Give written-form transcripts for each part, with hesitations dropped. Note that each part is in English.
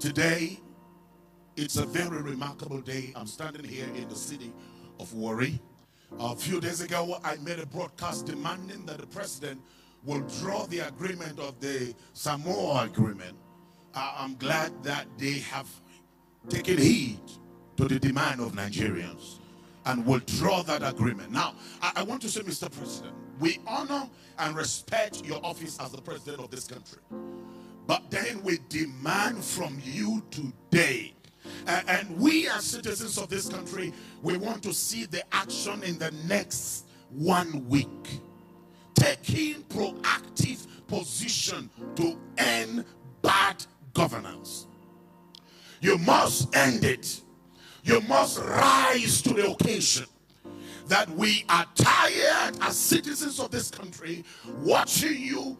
Today, it's a very remarkable day. I'm standing here in the city of Warri. A few days ago, I made a broadcast demanding that the president will draw the agreement of the Samoa agreement. I'm glad that they have taken heed to the demand of Nigerians and will draw that agreement. Now, I want to say, Mr. President, we honor and respect your office as the president of this country. But then we demand from you today, and we as citizens of this country, we want to see the action in the next 1 week. Taking proactive position to end bad governance. You must end it. You must rise to the occasion. That we are tired as citizens of this country watching you,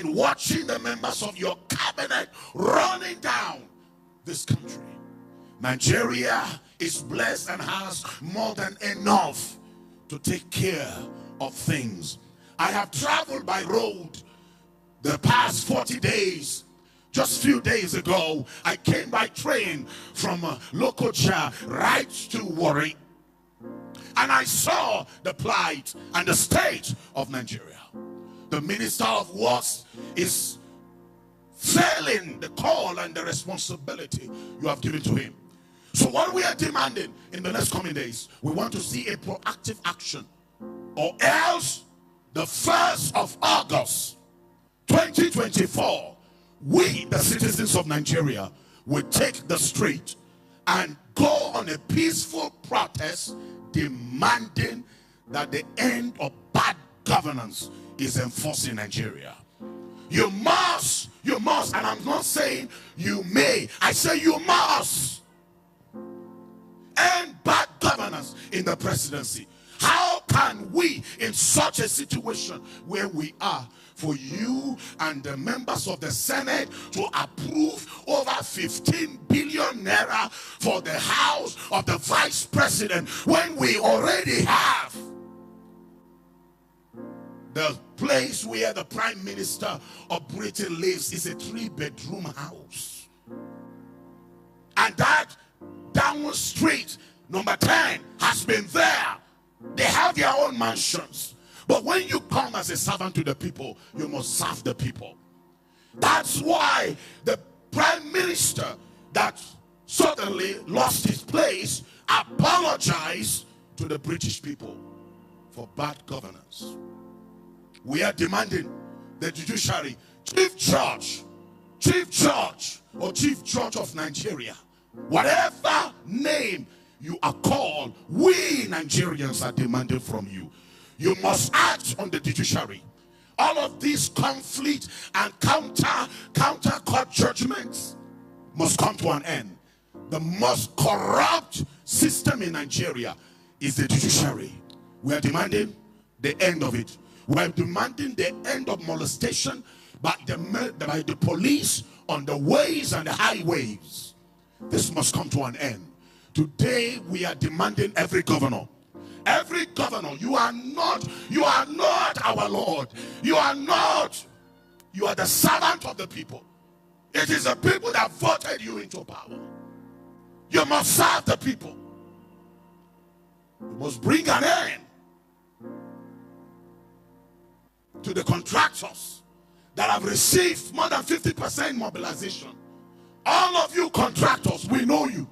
watching the members of your cabinet running down this country. Nigeria is blessed and has more than enough to take care of things. I have traveled by road the past 40 days. Just a few days ago, I came by train from Lokoja right to Warri. And I saw the plight and the state of Nigeria. The Minister of Works is failing the call and the responsibility you have given to him. So what we are demanding in the next coming days, we want to see a proactive action. Or else, the 1st of August, 2024, we, the citizens of Nigeria, will take the street and go on a peaceful protest demanding that the end of bad governance is enforced in Nigeria. You must, and I'm not saying you may, I say you must end bad governance in the presidency. How can we, in such a situation where we are, for you and the members of the Senate to approve over 15 billion naira for the house of the vice president when we already have the place where the prime minister of Britain lives is a 3-bedroom house, and that down street number 10 has been there. They have their own mansions. But when you come as a servant to the people, you must serve the people. That's why the prime minister that suddenly lost his place apologized to the British people for bad governance. We are demanding the judiciary, chief judge or chief judge of Nigeria, whatever name you are called, we Nigerians are demanding from you. You must act on the judiciary. All of these conflict and counter court judgments must come to an end. The most corrupt system in Nigeria is the judiciary. We are demanding the end of it. We are demanding the end of molestation by the police on the ways and the highways. This must come to an end. Today we are demanding every governor, you are not our Lord. You are the servant of the people. It is the people that voted you into power. You must serve the people. You must bring an end to the contractors that have received more than 50% mobilization. All of you contractors, we know you.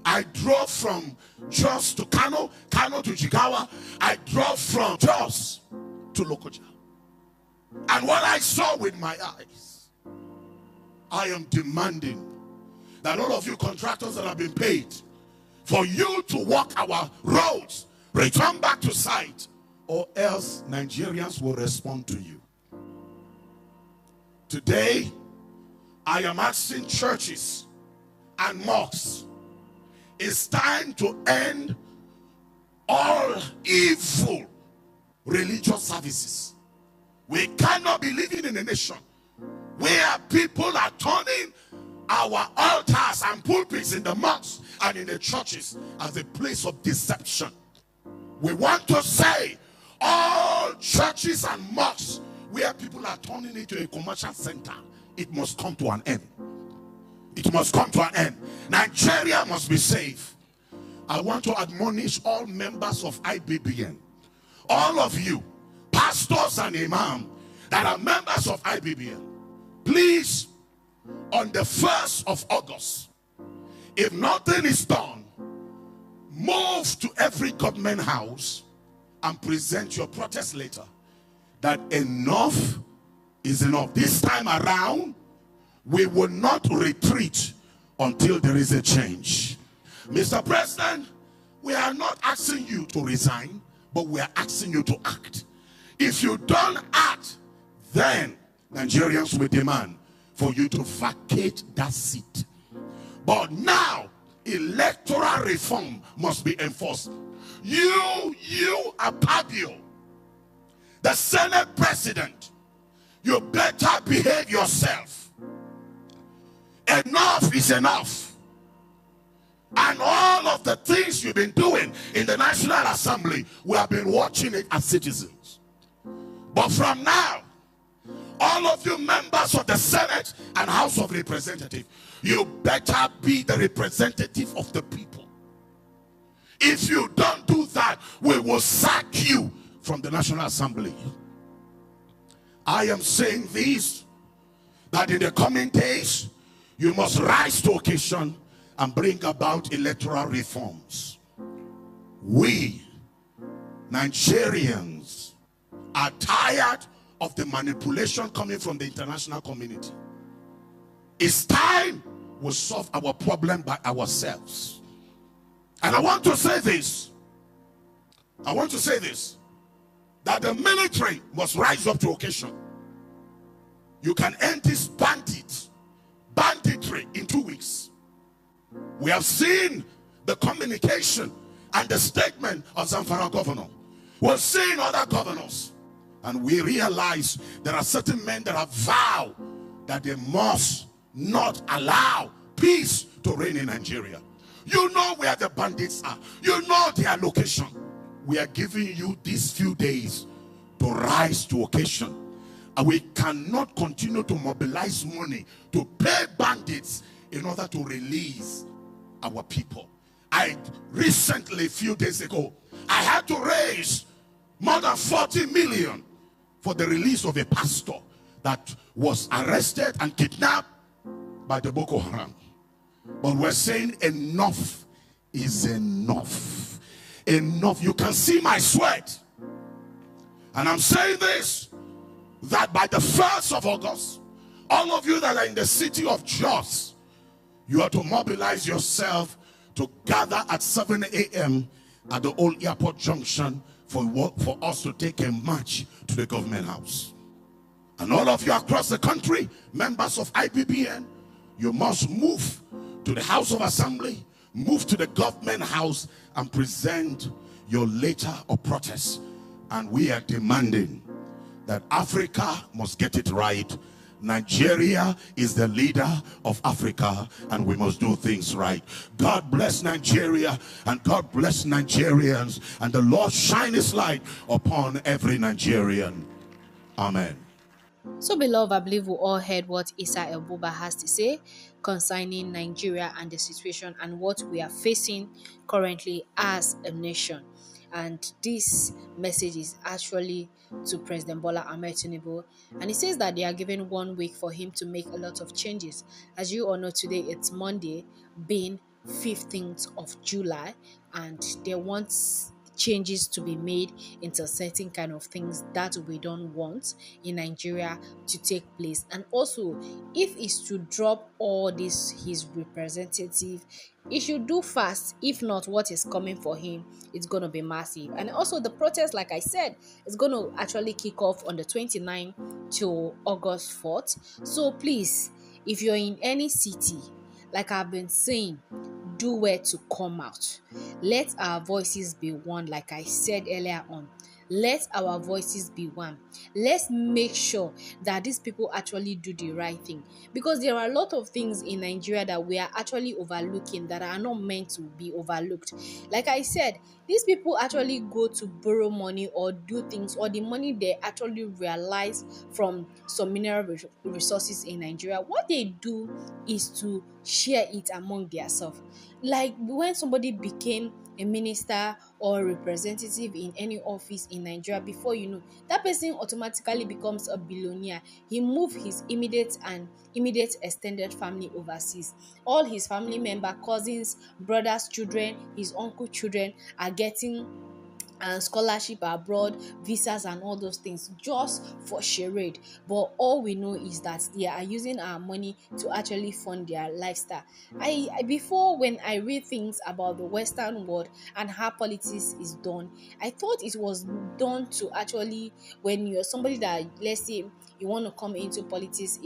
I drove from Jos to Kano to Jigawa. I drove from Jos to Lokoja. And what I saw with my eyes, I am demanding that all of you contractors that have been paid for you to walk our roads, return back to site, or else Nigerians will respond to you. Today, I am asking churches and mosques, it's time to end all evil religious services. We cannot be living in a nation where people are turning our altars and pulpits in the mosques and in the churches as a place of deception. We want to say all churches and mosques where people are turning it into a commercial center, it must come to an end. It must come to an end. Nigeria must be safe. I want to admonish all members of IBBN, all of you, pastors and imams that are members of IBBN, please, on the 1st of August, if nothing is done, move to every government house and present your protest letter that enough is enough. This time around, we will not retreat until there is a change. Mr. President, we are not asking you to resign, but we are asking you to act. If you don't act, then Nigerians will demand for you to vacate that seat. But now, electoral reform must be enforced. You Akpabio, the Senate President, you better behave yourself. Enough is enough. And all of the things you've been doing in the National Assembly, we have been watching it as citizens. But from now, all of you members of the Senate and House of Representatives, you better be the representative of the people. If you don't do that, we will sack you from the National Assembly. I am saying this, that in the coming days, you must rise to occasion and bring about electoral reforms. We, Nigerians, are tired of the manipulation coming from the international community. It's time we solve our problem by ourselves. And I want to say this. That the military must rise up to occasion. You can end this banditry in 2 weeks. We have seen the communication and the statement of Zamfara governor. We're seeing other governors. And we realize there are certain men that have vowed that they must not allow peace to reign in Nigeria. You know where the bandits are. You know their location. We are giving you these few days to rise to occasion. And we cannot continue to mobilize money to pay bandits in order to release our people. I recently, a few days ago, I had to raise more than 40 million for the release of a pastor that was arrested and kidnapped by the Boko Haram. But we're saying enough is enough. Enough. You can see my sweat. And I'm saying this, that by the 1st of August, all of you that are in the city of Jos, you are to mobilize yourself to gather at 7 a.m. at the old airport junction for us to take a march to the government house. And all of you across the country, members of IBBN, you must move to the House of Assembly, move to the government house and present your letter of protest. And we are demanding that Africa must get it right. Nigeria is the leader of Africa and we must do things right. God bless Nigeria and God bless Nigerians, and the Lord shine his light upon every Nigerian. Amen. So, beloved, I believe we all heard what El-Buba has to say concerning Nigeria and the situation and what we are facing currently as a nation. And this message is actually to President Bola Ahmed Tinubu. And he says that they are given 1 week for him to make a lot of changes. As you all know, today it's Monday, being 15th of July, and they want changes to be made into certain kind of things that we don't want in Nigeria to take place. And also, if it's to drop all this his representative, he should do fast. If not, what is coming for him, it's going to be massive. And also the protest, like I said, is going to actually kick off on the 29th to August 4th. So please, if you're in any city, like I've been saying, do where to come out. Let our voices be one, like I said earlier on. Let our voices be one. Let's make sure that these people actually do the right thing, because there are a lot of things in Nigeria that we are actually overlooking that are not meant to be overlooked. Like I said, these people actually go to borrow money or do things, or the money they actually realize from some mineral resources in Nigeria. What they do is to share it among themselves. Like when somebody became a minister or representative in any office in Nigeria, before you know, that person automatically becomes a billionaire. He moved his immediate extended family overseas. All his family member, cousins, brothers, children, his uncle children are getting and scholarship abroad, visas and all those things just for charade. But all we know is that they are using our money to actually fund their lifestyle. Before, when I read things about the Western world and how politics is done, I thought it was done to actually, when you're somebody that, let's say, you want to come into politics,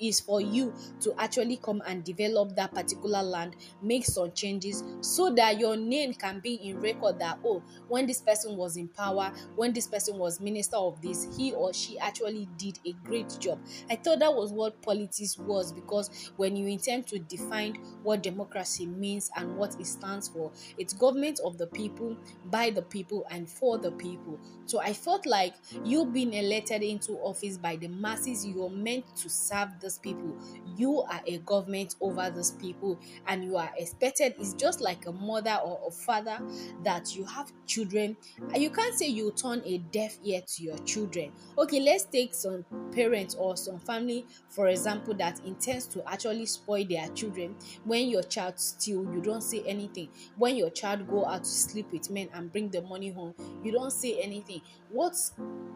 is for you to actually come and develop that particular land, make some changes so that your name can be in record that, oh, when this person was in power, when this person was minister of this, he or she actually did a great job. I thought that was what politics was, because when you intend to define what democracy means and what it stands for, it's government of the people, by the people, and for the people. So I felt like you being elected into office by the masses, you're meant to serve these people. You are a government over these people, and you are expected. It's just like a mother or a father that you have children. You can't say you turn a deaf ear to your children. Okay, let's take some parents or some family, for example, that intends to actually spoil their children. When your child steal, you don't say anything. When your child go out to sleep with men and bring the money home, you don't say anything. What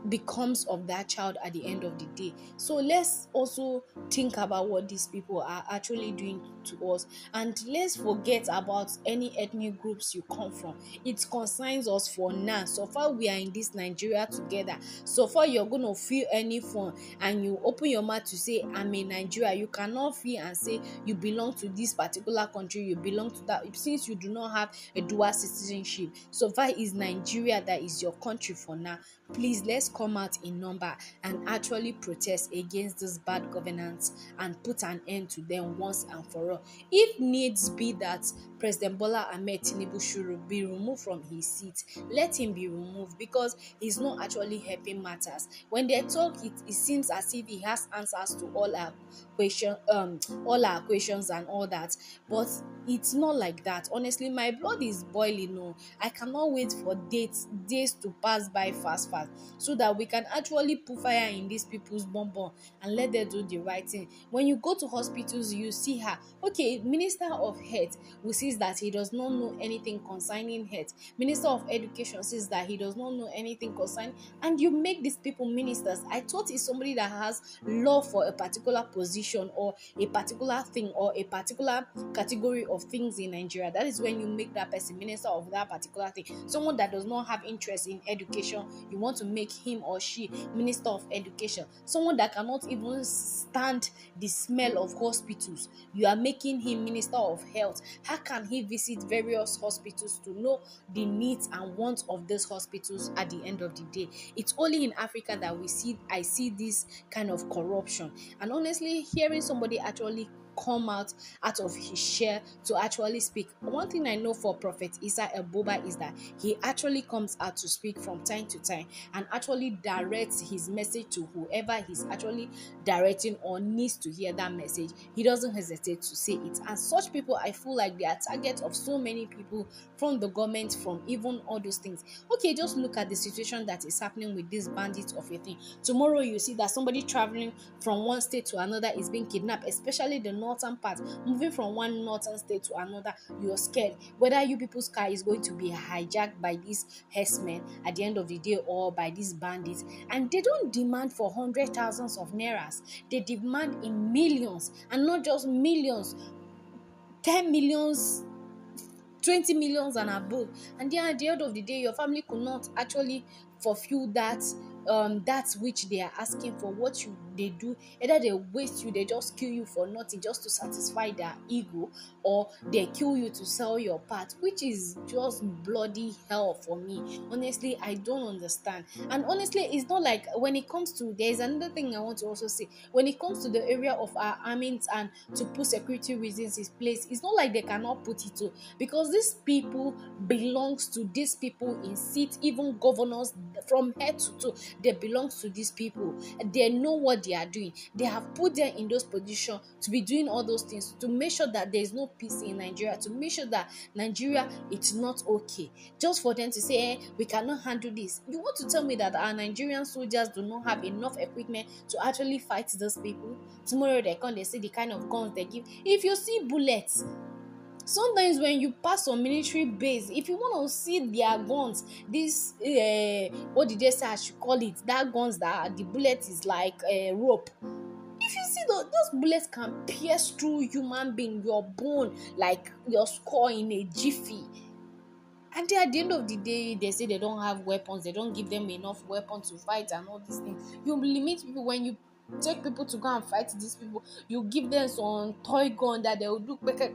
becomes of that child at the end of the day? So let's also think about what these people are actually doing to us, and let's forget about any ethnic groups you come from. It concerns us for now. So far we are in this Nigeria together, so far you're gonna feel any fun and you open your mouth to say I'm in Nigeria, you cannot feel and say you belong to this particular country, you belong to that, since you do not have a dual citizenship. So far is Nigeria that is your country for now. Please, let's come out in number and actually protest against this bad governance and put an end to them once and for all. If needs be that President Bola Ahmed Tinubu should be removed from his seat, let him be removed, because he's not actually helping matters. When they talk, it seems as if he has answers to all our questions and all that, but it's not like that. Honestly, my blood is boiling. No, I cannot wait for days to pass by fast so that we can actually put fire in these people's bonbon and let them do the right thing. When you go to hospitals, you see her, okay, Minister of Health, who says that he does not know anything concerning health. Minister of Education says that he does not know anything concerning, and you make these people ministers. I thought it's somebody that has love for a particular position or a particular thing or a particular category of things in Nigeria. That is when you make that person minister of that particular thing. Someone that does not have interest in education, you want to make him or she minister of education. Someone that cannot even stand the smell of hospitals, you are making him minister of health. How can he visit various hospitals to know the needs and wants of these hospitals at the end of the day? It's only in Africa that I see this kind of corruption. And honestly, hearing somebody actually come out of his share to actually speak. One thing I know for Prophet El-Buba is that he actually comes out to speak from time to time and actually directs his message to whoever he's actually directing or needs to hear that message. He doesn't hesitate to say it. And such people, I feel like they are target of so many people, from the government, from even all those things. Okay, just look at the situation that is happening with these bandits of a thing. Tomorrow you see that somebody traveling from one state to another is being kidnapped, especially the northern part. Moving from one northern state to another, you're scared whether you people's car is going to be hijacked by these herdsmen at the end of the day or by these bandits. And they don't demand for hundred thousands of nairas, they demand in millions, and not just millions, 10 millions, 20 millions and above. And then at the end of the day, your family could not actually fulfill that that which they are asking for, what they do, either they waste you, they just kill you for nothing just to satisfy their ego, or they kill you to sell your part, which is just bloody hell for me. Honestly, I don't understand. And honestly, it's not like when it comes to, there's another thing I want to also say, when it comes to the area of our armings and to put security reasons in place, it's not like they cannot put it to, because these people belongs to these people in seat, even governors from head to toe, they belongs to these people. They know what they are doing. They have put them in those positions to be doing all those things, to make sure that there is no peace in Nigeria, to make sure that Nigeria, it's not okay. Just for them to say, we cannot handle this. You want to tell me that our Nigerian soldiers do not have enough equipment to actually fight those people? Tomorrow they come, they say the kind of guns they give. If you see bullets, sometimes when you pass on military base, if you want to see their guns, this what did they say I should call it, that guns that the bullet is like a rope. If you see those bullets can pierce through human being, your bone, like your skull in a jiffy. And then at the end of the day, they say they don't have weapons, they don't give them enough weapons to fight and all these things. You limit people when you take people to go and fight these people. You give them some toy gun that they will do quick.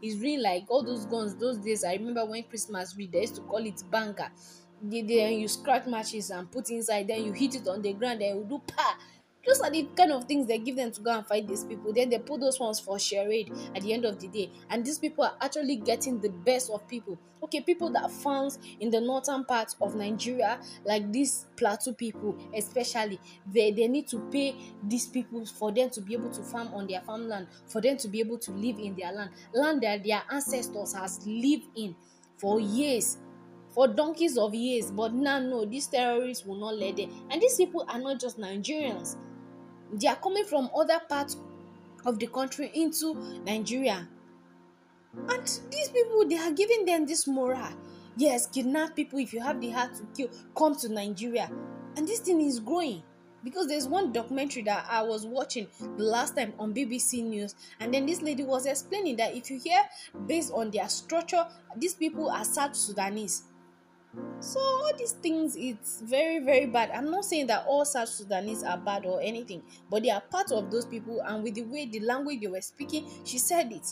It's really like all those guns those days. I remember when Christmas read, they used to call it banger. Then you scratch matches and put inside, then you hit it on the ground, then you do pa. Those are the kind of things they give them to go and fight these people. Then they put those ones for charade at the end of the day. And these people are actually getting the best of people. Okay, people that farms in the northern part of Nigeria, like these plateau people, especially, they need to pay these people for them to be able to farm on their farmland, for them to be able to live in their land that their ancestors has lived in for years, for donkeys of years. But now, no, these terrorists will not let them. And these people are not just Nigerians, they are coming from other parts of the country into Nigeria. And these people, they are giving them this moral. Yes, kidnap people. If you have the heart to kill, come to Nigeria. And this thing is growing. Because there's one documentary that I was watching the last time on BBC News, and then this lady was explaining that if you hear based on their structure, these people are South Sudanese. So all these things, it's very, very bad. I'm not saying that all South Sudanese are bad or anything, but they are part of those people, and with the way the language they were speaking, she said it.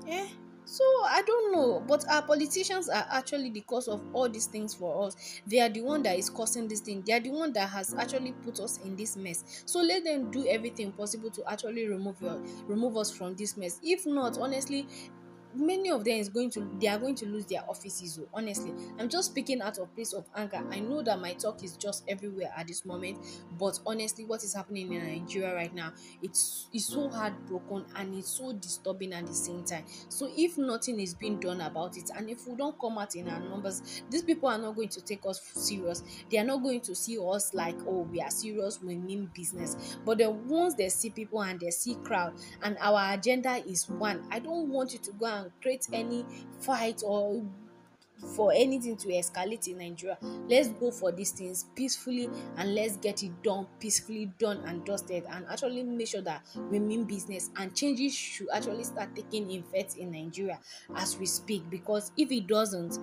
Yeah. So I don't know, but our politicians are actually the cause of all these things for us. They are the one that is causing this thing. They are the one that has actually put us in this mess. So let them do everything possible to actually remove us from this mess. If not, honestly, many of them is going to they are going to lose their offices. Oh, honestly, I'm just speaking out of place of anger. I know that my talk is just everywhere at this moment, but honestly, what is happening in Nigeria right now, it's so heartbroken and it's so disturbing at the same time. So if nothing is being done about it, and if we don't come out in our numbers, these people are not going to take us serious. They are not going to see us like, oh, we are serious, we mean business. But the once they see people and they see crowd and our agenda is one, I don't want you to go and create any fight or for anything to escalate in Nigeria. Let's go for these things peacefully and let's get it done peacefully, done and dusted, and actually make sure that we mean business, and changes should actually start taking effect in Nigeria as we speak. Because if it doesn't,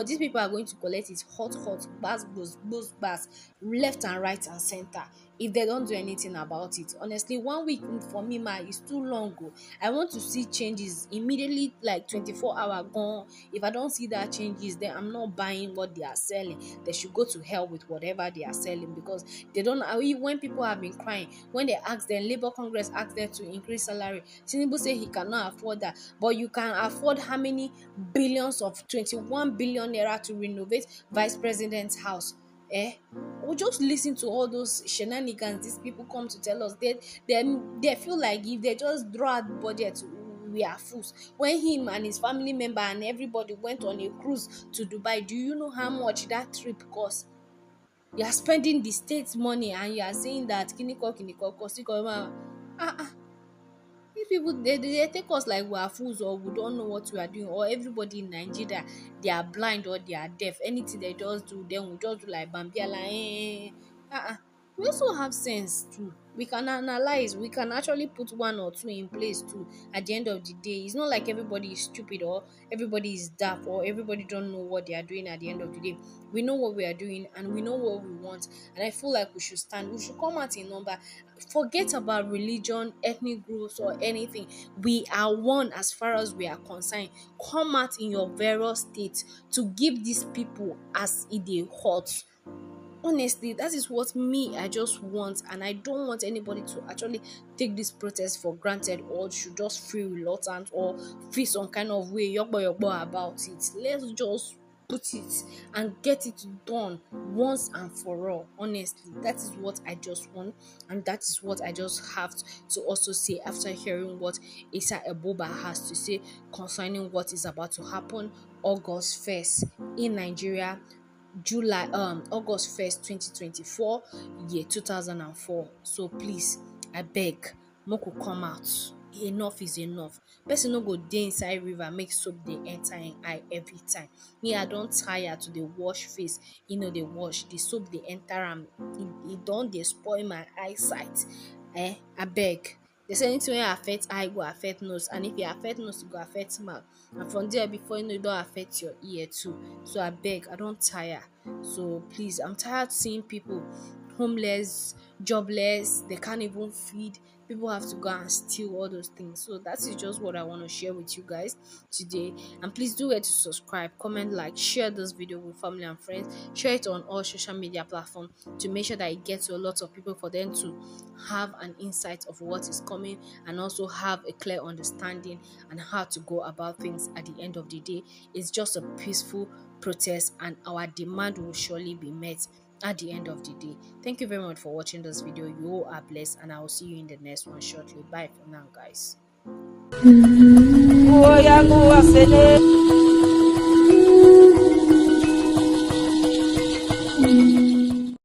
these people are going to collect it hot, bass, left and right and center if they don't do anything about it. Honestly, 1 week for me ma is too long. I want to see changes immediately, like 24-hour gone. If I don't see that changes, then I'm not buying what they are selling. They should go to hell with whatever they are selling, because they don't. When people have been crying, when they ask them, Labour Congress asked them to increase salary, Tinubu say he cannot afford that. But you can afford how many billions of 21 billion naira to renovate vice president's house? We just listen to all those shenanigans these people come to tell us. They feel like if they just draw out budget, we are fools. When him and his family member and everybody went on a cruise to Dubai, do you know how much that trip cost? You are spending the state's money and you are saying that kiniko cost. These people, they take us like we are fools, or we don't know what we are doing, or everybody in Nigeria, they are blind or they are deaf. Anything they just do, then we just do like Bambiala. We also have sense too. We can analyze, we can actually put one or two in place too. At the end of the day, it's not like everybody is stupid or everybody is daft or everybody don't know what they are doing. At the end of the day, we know what we are doing and we know what we want, and I feel like we should stand, we should come out in number. Forget about religion, ethnic groups or anything. We are one as far as we are concerned. Come out in your various states to give these people as it dey hot. Honestly, that is what me I just want, and I don't want anybody to actually take this protest for granted or should just feel reluctant or feel some kind of way yogbo about it. Let's just put it and get it done once and for all. Honestly, that is what I just want, and that is what I just have to also say after hearing what El-Buba has to say concerning what is about to happen August 1st in Nigeria, August 1st 2024, year 2004. So please, I beg, make we come out. Enough is enough. Person no go dey inside river make soap dey enter im eye every time. Me, I don tire to dey wash face, dey wash, the soap dey enter am, e don dey spoil my eyesight. Abeg, they say anything wey affect eye go affect nose, and if e affect nose, e go affect mouth, and from there before you know, e don affect your ear too. So abeg, I don tire. So please, I'm tired seeing people homeless, jobless, they can't even feed. People have to go and steal all those things. So that is just what I want to share with you guys today. And please do it to subscribe, comment, like, share this video with family and friends. Share it on all social media platforms to make sure that it gets to a lot of people, for them to have an insight of what is coming and also have a clear understanding and how to go about things. At the end of the day, it's just a peaceful protest, and our demand will surely be met at the end of the day. Thank you very much for watching this video. You all are blessed, and I will see you in the next one shortly. Bye for now, guys.